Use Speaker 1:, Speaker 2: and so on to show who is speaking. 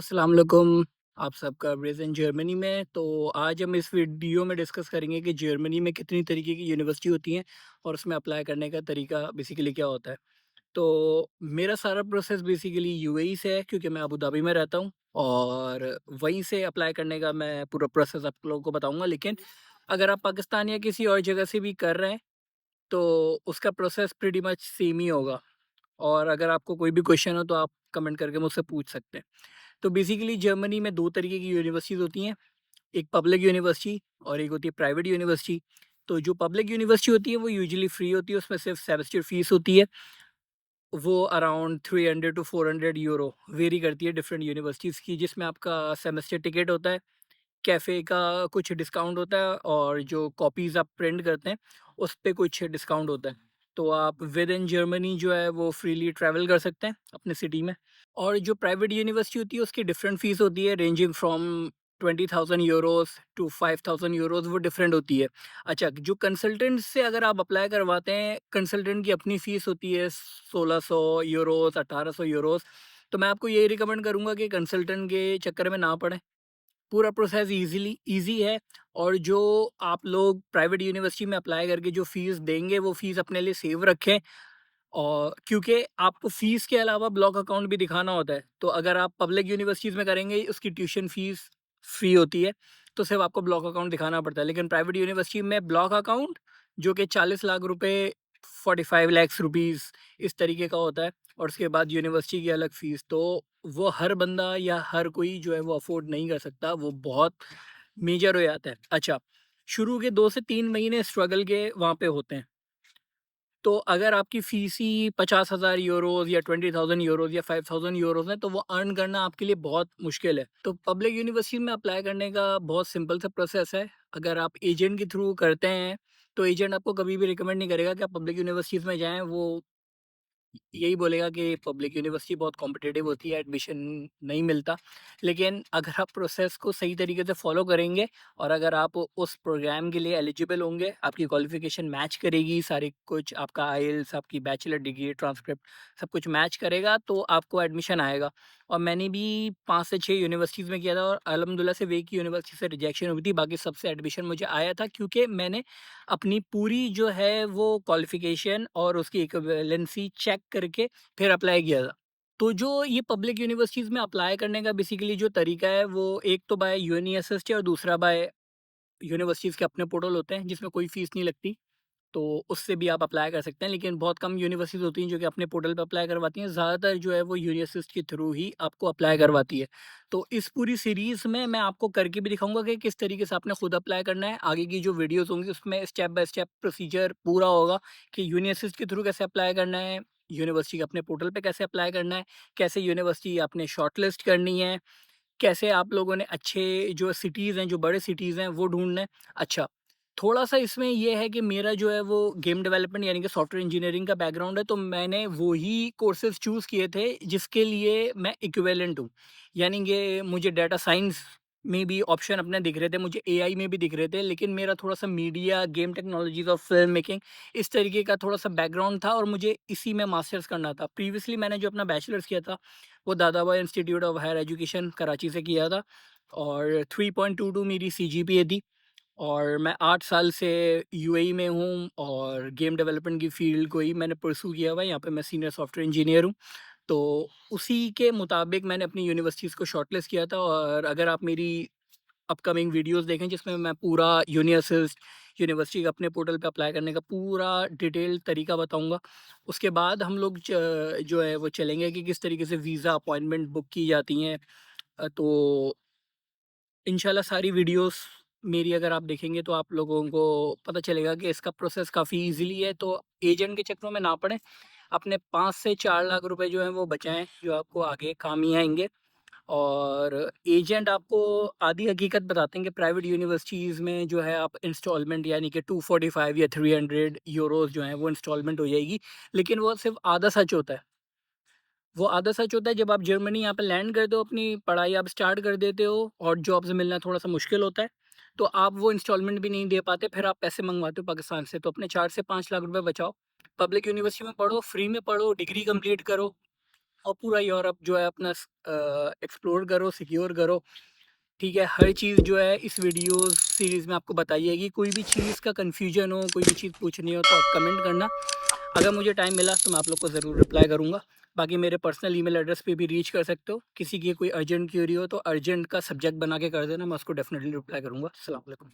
Speaker 1: अस्सलाम वालेकुम। आप सबका प्रेज़ेंट जर्मनी में। तो आज हम इस वीडियो में डिस्कस करेंगे कि जर्मनी में कितनी तरीके की यूनिवर्सिटी होती हैं और उसमें अप्लाई करने का तरीका बेसिकली क्या होता है। तो मेरा सारा प्रोसेस बेसिकली यूएई से है क्योंकि मैं अबू धाबी में रहता हूँ और वहीं से अप्लाई करने का मैं पूरा प्रोसेस आप लोगों को बताऊँगा। लेकिन अगर आप पाकिस्तान या किसी और जगह से भी कर रहे हैं तो उसका प्रोसेस प्रीटी मच सेम ही होगा। और अगर आपको कोई भी क्वेश्चन हो तो आप कमेंट करके मुझसे पूछ सकते हैं। तो बेसिकली जर्मनी में 2 तरीके की यूनिवर्सिटीज़ होती हैं, एक पब्लिक यूनिवर्सिटी और एक होती है प्राइवेट यूनिवर्सिटी। तो जो पब्लिक यूनिवर्सिटी होती है वो यूजुअली फ्री होती है, उसमें सिर्फ सेमेस्टर फीस होती है। वो अराउंड 300 टू 400 यूरो वेरी करती है डिफरेंट यूनिवर्सिटीज़ की, जिसमें आपका सेमेस्टर टिकट होता है, कैफ़े का कुछ डिस्काउंट होता है और जो कॉपीज़ आप प्रिंट करते हैं, उस पे कुछ डिस्काउंट होता है। तो आप विद इन जर्मनी जो है वो फ्रीली ट्रैवल कर सकते हैं अपने सिटी में। और जो प्राइवेट यूनिवर्सिटी होती है उसकी डिफरेंट फ़ीस होती है, ranging from 20,000 euros to 5,000 euros, वो डिफरेंट होती है। अच्छा, जो कंसल्टेंट से अगर आप अप्लाई करवाते हैं, कंसल्टेंट की अपनी फ़ीस होती है 1600 यूरोज़, 1800 यूरोज़। तो मैं आपको यही रिकमेंड करूँगा कि कंसल्टेंट के चक्कर में ना पड़ें। पूरा प्रोसेस ईज़ी है। और जो आप लोग प्राइवेट यूनिवर्सिटी में अप्लाई करके जो फ़ीस देंगे, वो फ़ीस अपने लिए सेव रखें। और क्योंकि आपको फ़ीस के अलावा ब्लॉक अकाउंट भी दिखाना होता है, तो अगर आप पब्लिक यूनिवर्सिटीज़ में करेंगे, उसकी ट्यूशन फ़ीस फ्री होती है, तो सिर्फ़ आपको ब्लॉक अकाउंट दिखाना पड़ता है। लेकिन प्राइवेट यूनिवर्सिटी में ब्लॉक अकाउंट जो कि 40 लाख रुपए, 45 लैक्स रुपीज़ इस तरीके का होता है, और उसके बाद यूनिवर्सिटी की अलग फ़ीस। तो वो हर बंदा या हर कोई जो है वो अफ़ोर्ड नहीं कर सकता, वो बहुत मेजर हो जाता है। अच्छा, शुरू के 2 से 3 महीने स्ट्रगल के वहाँ पे होते हैं। तो अगर आपकी फ़ीस ही 50,000 यूरोज़ या 20,000 यूरोज़ या 5,000 यूरोज़ है, तो वो अर्न करना आपके लिए बहुत मुश्किल है। तो पब्लिक यूनिवर्सिटी में अप्लाई करने का बहुत सिंपल सा प्रोसेस है। अगर आप एजेंट के थ्रू करते हैं, तो एजेंट आपको कभी भी रिकमेंड नहीं करेगा कि आप पब्लिक यूनिवर्सिटीज़ में जाएँ। वो यही बोलेगा कि पब्लिक यूनिवर्सिटी बहुत कॉम्पिटिटिव होती है, एडमिशन नहीं मिलता। लेकिन अगर आप प्रोसेस को सही तरीके से फॉलो करेंगे और अगर आप उस प्रोग्राम के लिए एलिजिबल होंगे, आपकी क्वालिफ़िकेशन मैच करेगी, सारे कुछ आपका आईएलटीएस, आपकी बैचलर डिग्री, ट्रांसक्रिप्ट सब कुछ मैच करेगा, तो आपको एडमिशन आएगा। और मैंने भी 5 से 6 यूनिवर्सिटीज़ में किया था और अल्हम्दुलिल्लाह से एक ही यूनिवर्सिटी से रिजेक्शन हुई थी, बाकी सबसे एडमिशन मुझे आया था, क्योंकि मैंने अपनी पूरी जो है वो क्वालिफ़िकेशन और उसकी इक्विवेलेंसी चेक करके फिर अप्लाई किया था। तो जो ये पब्लिक यूनिवर्सिटीज़ में अप्लाई करने का बेसिकली जो तरीका है, वो एक तो बाय यूनी असिस्ट है और दूसरा बाय यूनिवर्सिटीज़ के अपने पोर्टल होते हैं जिसमें कोई फ़ीस नहीं लगती। तो उससे भी आप अप्लाई कर सकते हैं, लेकिन बहुत कम यूनिवर्सिटीज़ होती हैं जो कि अपने पोर्टल पे अप्लाई करवाती हैं। ज़्यादातर जो है वो यूनिवर्सिटीज़ के थ्रू ही आपको अप्लाई करवाती है। तो इस पूरी सीरीज़ में मैं आपको करके भी दिखाऊँगा कि किस तरीके से आपने खुद अप्लाई करना है। आगे की जो वीडियोज़ होंगी उसमें स्टेप बाय स्टेप प्रोसीजर पूरा होगा कि यूनिवर्सिटीज़ के थ्रू कैसे अप्लाई करना है, यूनिवर्सिटी के अपने पोर्टल पे कैसे अप्लाई करना है, कैसे यूनिवर्सिटी आपने शॉर्टलिस्ट करनी है, कैसे आप लोगों ने अच्छे जो सिटीज़ हैं, जो बड़े सिटीज़ हैं, वो ढूँढना है। अच्छा, थोड़ा-सा इसमें ये है कि मेरा जो है वो गेम डेवलपमेंट यानी कि सॉफ्टवेयर इंजीनियरिंग का बैकग्राउंड है, तो मैंने वो ही कोर्सेज़ चूज़ किए थे जिसके लिए मैं इक्विवेलेंट हूँ। यानी कि मुझे डाटा साइंस में भी ऑप्शन अपने दिख रहे थे, मुझे एआई में भी दिख रहे थे, लेकिन मेरा थोड़ा-सा मीडिया, गेम टेक्नोलॉजीज़ और फ़िल्म मेकिंग इस तरीके का थोड़ा-सा बैकग्राउंड था और मुझे इसी में मास्टर्स करना था। प्रीवियसली मैंने जो अपना बैचलर्स किया था, वो Dadabhai institute of higher education Karachi से किया था और 3.22 मेरी सीजीपीए थी। और मैं 8 साल से यूएई में हूँ और गेम डेवलपमेंट की फ़ील्ड को ही मैंने परस्यू किया हुआ है। यहाँ पे मैं सीनियर सॉफ्टवेयर इंजीनियर हूँ। तो उसी के मुताबिक मैंने अपनी यूनिवर्सिटीज़ को शॉर्टलिस्ट किया था। और अगर आप मेरी अपकमिंग वीडियोज़ देखें जिसमें मैं पूरा यूनिअसिस्ट यूनिवर्सिटी का अपने पोर्टल पे अप्लाई करने का पूरा डिटेल तरीका बताऊँगा। उसके बाद हम लोग जो है वो चलेंगे कि किस तरीके से वीज़ा अपॉइंटमेंट बुक की जाती हैं। तो इंशाल्लाह सारी वीडियोस मेरी अगर आप देखेंगे तो आप लोगों को पता चलेगा कि इसका प्रोसेस काफ़ी ईज़िली है। तो एजेंट के चक्करों में ना पड़ें, अपने 5 से 4 लाख रुपए जो हैं वो बचाएँ, जो आपको आगे काम ही आएँगे। और एजेंट आपको आधी हकीकत बताते हैं कि प्राइवेट यूनिवर्सिटीज़ में जो है आप इंस्टॉलमेंट यानी कि 245 या 300 यूरोज़ जो हैं वो इंस्टॉलमेंट हो जाएगी। लेकिन वो सिर्फ़ आधा सच होता है। वो आधा सच होता है जब आप जर्मनी यहाँ पे लैंड करते हो, अपनी पढ़ाई आप स्टार्ट कर देते हो और जॉब्स मिलना थोड़ा-सा मुश्किल होता है, तो आप वो इंस्टॉलमेंट भी नहीं दे पाते, फिर आप पैसे मँगवाते हो पाकिस्तान से। तो अपने 4 से 5 लाख रुपए बचाओ, पब्लिक यूनिवर्सिटी में पढ़ो, फ्री में पढ़ो, डिग्री कंप्लीट करो और पूरा यूरोप जो है अपना एक्सप्लोर करो, सिक्योर करो। ठीक है, हर चीज़ जो है इस वीडियोस सीरीज़ में आपको बताई जाएगी। कोई भी चीज़ का कन्फ्यूजन हो, कोई भी चीज़ पूछनी हो तो आप कमेंट करना। अगर मुझे टाइम मिला तो मैं आप लोग को ज़रूर रिप्लाई करूँगा। बाकी मेरे पर्सनल ईमेल एड्रेस पे भी रीच कर सकते हो। किसी की कोई अर्जेंट क्वेरी हो तो अर्जेंट का सब्जेक्ट बना के कर देना, मैं उसको डेफ़िनिटली रिप्लाई करूँगा। अस्सलाम वालेकुम।